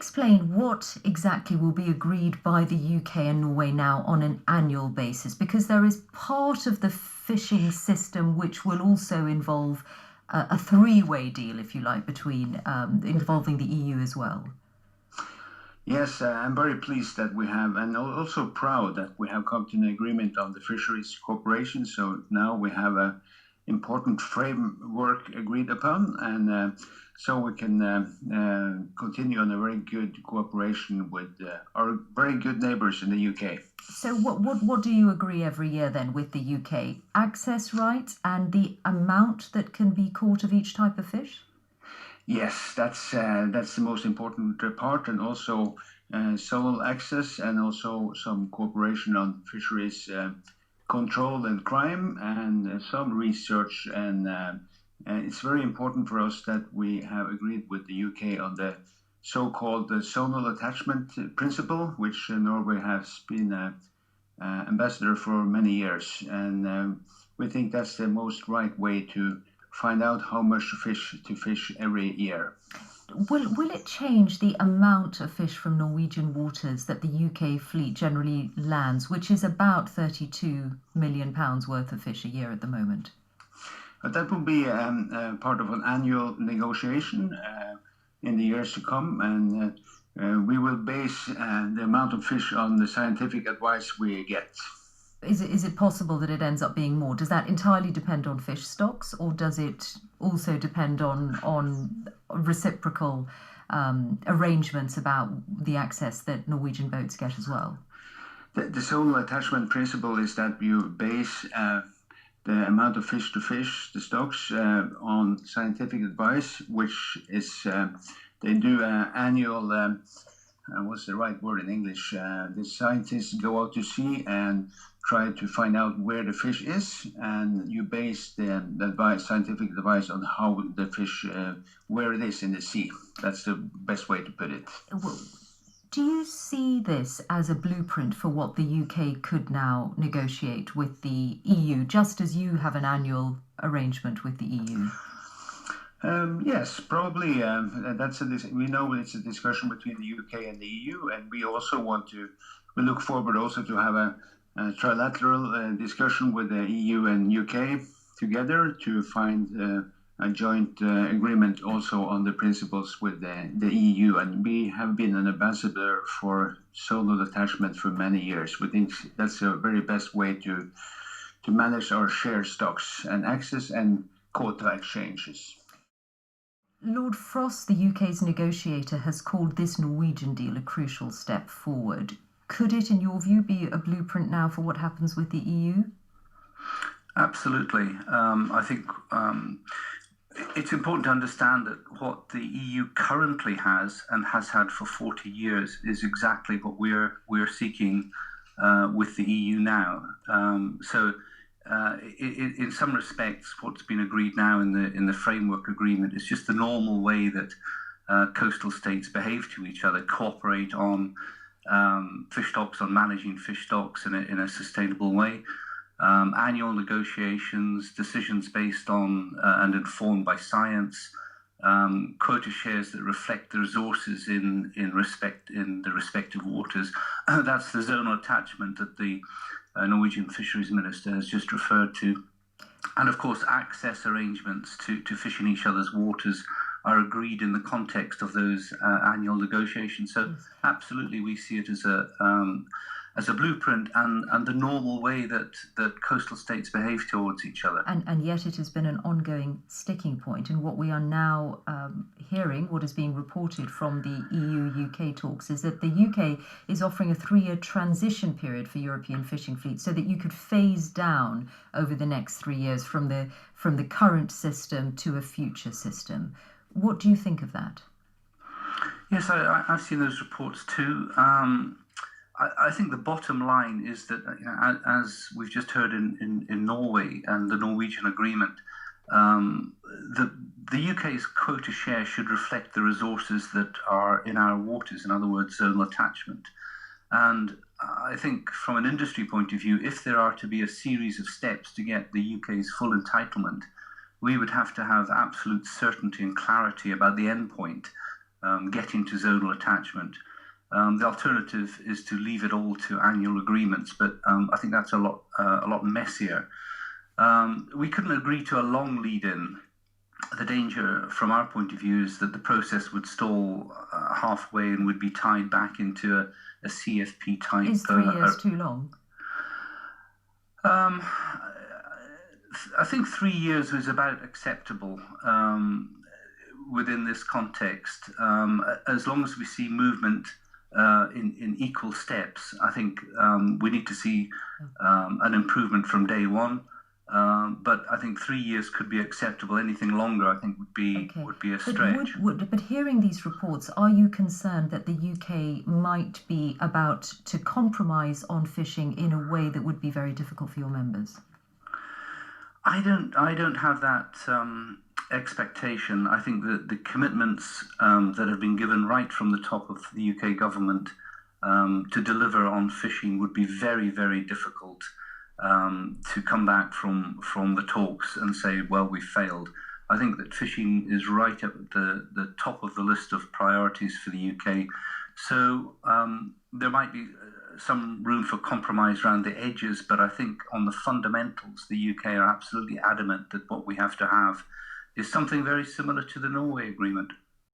explain what exactly will be agreed by the UK and Norway now on an annual basis? Because there is part of the fishing system which will also involve a three-way deal, if you like, between involving the EU as well. Yes, I'm very pleased that we have, and also proud that we have come to an agreement on the fisheries cooperation. So now we have a important framework agreed upon, and so we can continue on a very good cooperation with our very good neighbours in the UK. So what do you agree every year then with the UK? Access rights and the amount that can be caught of each type of fish? Yes, that's the most important part, and also sole access, and also some cooperation on fisheries control and crime, and some research. And it's very important for us that we have agreed with the UK on the so-called zonal attachment principle, which Norway has been ambassador for many years. And we think that's the most right way to find out how much fish to fish every year. Will it change the amount of fish from Norwegian waters that the UK fleet generally lands, which is about £32 million worth of fish a year at the moment? That will be part of an annual negotiation in the years to come, and we will base the amount of fish on the scientific advice we get. Is it possible that it ends up being more? Does that entirely depend on fish stocks, or does it also depend on reciprocal arrangements about the access that Norwegian boats get as well? The sole attachment principle is that you base the amount of fish to fish, the stocks, on scientific advice, which is they do annual. What's the right word in English? The scientists go out to sea and try to find out where the fish is, and you base the advice, scientific advice, on how the fish, where it is in the sea. That's the best way to put it. Do you see this as a blueprint for what the UK could now negotiate with the EU, just as you have an annual arrangement with the EU? Yes, probably. We know it's a discussion between the UK and the EU, and we also we look forward also to have a trilateral discussion with the EU and UK together to find a joint agreement also on the principles with the EU. And we have been an ambassador for zonal attachment for many years. We think that's the very best way to manage our share stocks and access and quota exchanges. Lord Frost, the UK's negotiator, has called this Norwegian deal a crucial step forward. Could it, in your view, be a blueprint now for what happens with the EU? Absolutely. I think it's important to understand that what the EU currently has and has had for 40 years is exactly what we're seeking with the EU now. In some respects, what's been agreed now in the framework agreement is just the normal way that coastal states behave to each other, cooperate on fish stocks, on managing fish stocks in a sustainable way. Annual negotiations, decisions based on and informed by science, quota shares that reflect the resources in the respective waters. That's the zonal attachment that the Norwegian Fisheries Minister has just referred to. And of course, access arrangements to fish in each other's waters are agreed in the context of those annual negotiations. So absolutely, we see it as a blueprint and the normal way that coastal states behave towards each other. And yet it has been an ongoing sticking point. And what we are now hearing, what is being reported from the EU-UK talks, is that the UK is offering a 3-year transition period for European fishing fleets so that you could phase down over the next 3 years from the current system to a future system. What do you think of that? Yes, I've seen those reports too. I think the bottom line is that, as we've just heard in Norway and the Norwegian agreement, the UK's quota share should reflect the resources that are in our waters, in other words, zonal attachment. And I think from an industry point of view, if there are to be a series of steps to get the UK's full entitlement, we would have to have absolute certainty and clarity about the end point. get into zonal attachment. The alternative is to leave it all to annual agreements, but I think that's a lot messier. We couldn't agree to a long lead-in. The danger from our point of view is that the process would stall halfway and would be tied back into a CFP type. Is 3 years too long? I think 3 years was about acceptable within this context. As long as we see movement in equal steps, I think we need to see an improvement from day one. But I think 3 years could be acceptable. Anything longer, I think, would be a stretch. But hearing these reports, are you concerned that the UK might be about to compromise on fishing in a way that would be very difficult for your members? I don't have that expectation. I think that the commitments that have been given right from the top of the UK government to deliver on fishing would be very, very difficult. To come back from the talks and say, well, we failed. I think that fishing is right at the top of the list of priorities for the UK. So there might be some room for compromise around the edges, but I think on the fundamentals, the UK are absolutely adamant that what we have to have is something very similar to the Norway agreement.